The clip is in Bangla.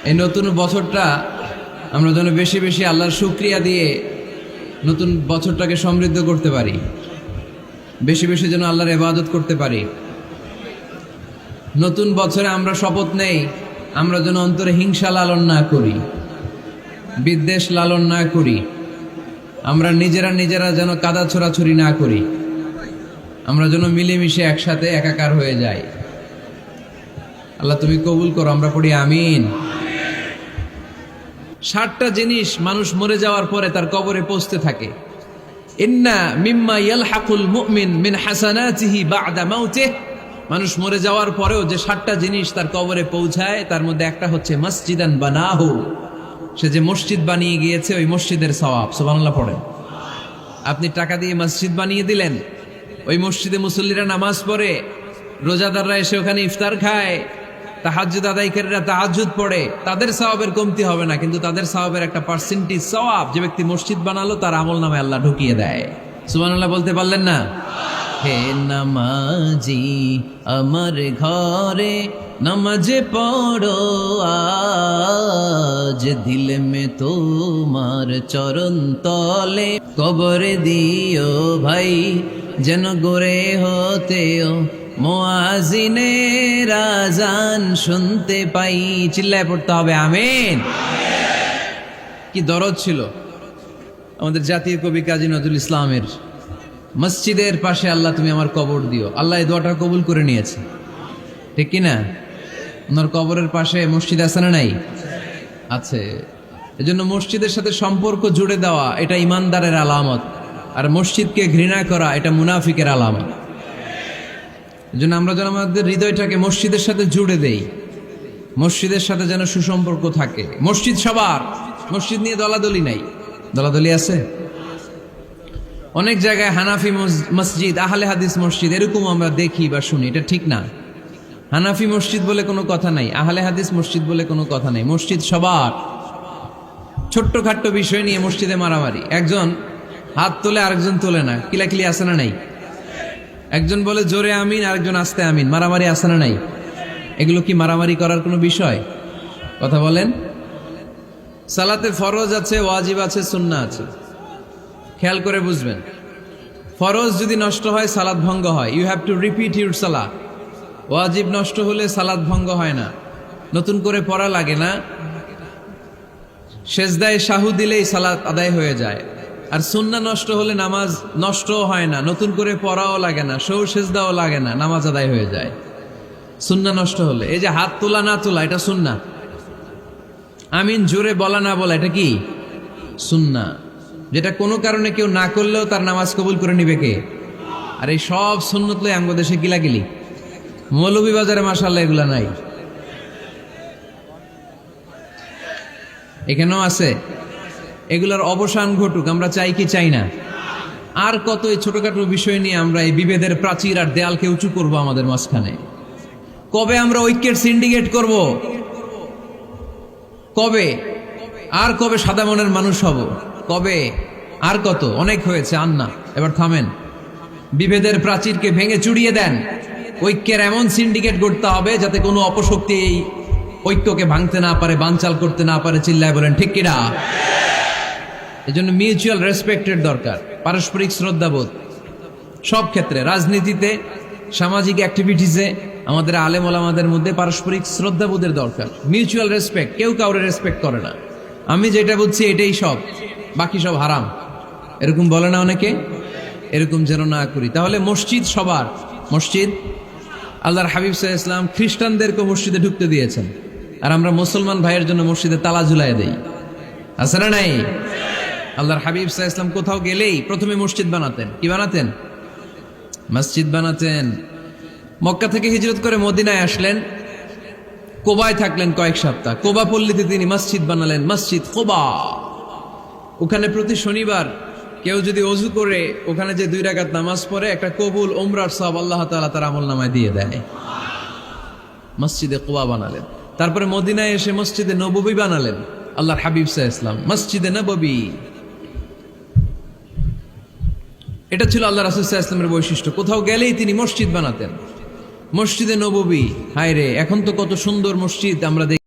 এই নতুন বছরটা আমরা যেন বেশি বেশি আল্লাহর শুকরিয়া দিয়ে নতুন বছরটাকে সমৃদ্ধ করতে পারি, বেশি বেশি যেন আল্লাহর ইবাদত করতে পারি। নতুন বছরে আমরা শপথ নেই, আমরা যেন অন্তরে হিংসা লালন না করি, বিদ্বেষ লালন না করি, আমরা নিজেরা যেন কাদা ছোড়াছুরি না করি, আমরা যেন মিলেমিশে একসাথে একাকার হয়ে যাই। আল্লাহ তুমি কবুল করো, আমরা পড়ি আমিন। 60টা জিনিস মানুষ মরে যাওয়ার পরে তার কবরে পৌঁছতে থাকে। ইন্না মিম্মা ইয়ালহাকুল মুমিন মিন হাসানাতিহি বা'দা মাউতিহি, মানুষ মরে যাওয়ার পরেও যে 60টা জিনিস তার কবরে পৌঁছায় তার মধ্যে একটা হচ্ছে মসজিদান বানাহু, সে যে মসজিদ বানিয়ে গিয়েছে ওই মসজিদের সওয়াব। সুবহানাল্লাহ পড়েন। আপনি টাকা দিয়ে মসজিদ বানিয়ে দিলেন, ওই মসজিদে মুসল্লিরা নামাজ পড়ে, রোজাদাররা এসে ওখানে ইফতার খায়, তাহাজ্জুদ আদায়কারীরা তাহাজ্জুদ পড়ে, তাদের সওয়াবের কমতি হবে না, কিন্তু তাদের সওয়াবের একটা পার্সেন্টেজ সওয়াব যে ব্যক্তি মসজিদ বানালো তার আমলনামায় আল্লাহ ঢুকিয়ে দেয়। সুবহানাল্লাহ বলতে পারলেন না? হে নামাজি আমার ঘরে নামাজ পড়ো আজ, দিল মে তোমার চরণ তলে কবরে দিও ভাই, যেন গড়ে হতেও মুয়াজ্জিনের আযান শুনতে পাই। চিল্লায় পড়তে হবে আমিন। কি দরদ ছিল আমাদের জাতীয় কবি কাজী নজরুল ইসলামের, মসজিদের পাশে আল্লাহ তুমি আমার কবর দিও। আল্লাহ এই দোয়াটা কবুল করে নিয়েছে, ঠিক কিনা? ওনার কবরের পাশে মসজিদ আছে না নাই? আছে। এজন্য মসজিদের সাথে সম্পর্ক জুড়ে দেওয়া এটা ইমানদারের আলামত, আর মসজিদকে ঘৃণা করা এটা মুনাফিকের আলামত। এজন্য আমরা যেন আমাদের হৃদয়টাকে মসজিদের সাথে জুড়ে দেই, মসজিদের সাথে যেন সুসম্পর্ক থাকে। মসজিদ সবার, মসজিদ নিয়ে দলাদলি নাই। দলাদলি আছে অনেক জায়গায়, হানাফি মসজিদ, আহলে হাদিস মসজিদ, এরকম আমরা দেখি বা শুনি। এটা ঠিক না। হানাফি মসজিদ বলে কোনো কথা নাই, আহলে হাদিস মসজিদ বলে কোনো কথা নাই। মসজিদ সবার। ছোট্ট খাট্ট বিষয় নিয়ে মসজিদে মারামারি, একজন হাত তোলে আরেকজন তোলে না, কিলাকিলি আছে না নাই? একজন বলে জোরে আমিন, আরেকজন আস্তে আমিন, মারামারি আছে না নাই? এগুলো কি মারামারি করার কোনো বিষয়? কথা বলেন। সালাতে ফরজ আছে, ওয়াজিব আছে, সুন্নাহ আছে। খেয়াল করে বুঝবেন, ফরজ যদি নষ্ট হয় সালাত ভঙ্গ হয়, you have to repeat your সালাত। ওয়াজিব নষ্ট হলে সালাত ভঙ্গ হয় না, নতুন করে পড়া লাগে না, সেজদায় সাহু দিলেই সালাত আদায় হয়ে যায়। আর সুন্নাহ নষ্ট হলে নামাজ নষ্টও হয় না, নতুন করে পড়াও লাগে না, সৌ সেজদাও লাগে না, নামাজ আদায় হয়ে যায়। সুন্নাহ নষ্ট হলে, এই যে হাত তোলা না তোলা এটা সুন্নাহ, আমিন জোরে বলা না বলা এটা কি সুন্নাহ, যেটা কোনো কারণে কেউ না করলেও তার নামাজ কবুল করে নিবে কে? আর এই সব সুন্নত লই আমগো দেশে গিলাগিলি। মৌলভীবাজারে মাশাআল্লাহ এগুলা নাই, এখানেও আছে। এগুলার অবসান ঘটুক, আমরা চাই কি চাই না? আর কত এই ছোটখাটো বিষয় নিয়ে আমরা এই বিভেদের প্রাচীর আর দেয়ালকে উঁচু করব আমাদের মাঝখানে? কবে আমরা ঐক্যের সিন্ডিকেট করব? কবে? আর কবে সাদা মনের মানুষ হব? কবে? আর কত? অনেক হয়েছে, আর না, এবার থামেন। বিভেদের প্রাচীরকে ভেঙে চুড়িয়ে দেন। ঐক্যের এমন সিন্ডিকেট করতে হবে যাতে কোনো অপশক্তি এই ঐক্যকে ভাঙতে না পারে, বানচাল করতে না পারে। চিল্লায় বলেন ঠিক কিনা? এজন্য মিউচুয়াল রেসপেক্টের দরকার, পারস্পরিক শ্রদ্ধাবোধ সব ক্ষেত্রে, রাজনীতিতে, সামাজিক অ্যাক্টিভিটিসে, আমাদের আলেম ওলামাদের মধ্যে পারস্পরিক শ্রদ্ধাবোধের দরকার, মিউচুয়াল রেসপেক্ট। কেউ কাউরে রেসপেক্ট করে না, আমি যেটা বুঝছি এটাই সব, বাকি সব হারাম, এরকম বলে না অনেকে? এরকম যেন না করি। তাহলে মসজিদ সবার। মসজিদ, আল্লাহর হাবিব সাল্লাল্লাহু আলাইহি ওয়াসাল্লাম খ্রিস্টানদেরকে মসজিদে ঢুকতে দিয়েছেন, আর আমরা মুসলমান ভাইয়ের জন্য মসজিদে তালা ঝুলাই দেই, আছে না নাই? আল্লাহর হাবিব সাল্লাল্লাহু আলাইহি ওয়াসাল্লাম কোথাও গেলেই প্রথমে মসজিদ বানাতেন। কি বানাতেন? মসজিদ বানাতেন। মক্কা থেকে হিজরত করে মদিনায় আসলেন, কোবায় থাকলেন কয়েক সপ্তাহ। কোবা পল্লীতে তিনি মসজিদ বানালেন, মসজিদ কোবা। ওখানে প্রতি শনিবার কেউ যদি অজু করে ওখানে যে 2 রাকাত নামাজ পড়ে, একটা কবুল ওমরার সওয়াব আল্লাহ তাআলা তার আমলনামায় দিয়ে দেয়। মসজিদে কোবা বানালেন। তারপরে মদিনায় এসে মসজিদে নববী বানালেন আল্লাহর হাবিব সাল্লাল্লাহু আলাইহি ওয়াসাল্লাম, মসজিদে নববী। এটা ছিল আল্লাহ রাসূল সাল্লাল্লাহু আলাইহি ওয়াসাল্লামের বৈশিষ্ট্য। কোথাও গেলেই তিনি মসজিদ বানাতেন, মসজিদে নববী। হায় রে, এখন তো কত সুন্দর মসজিদ আমরা দেখি।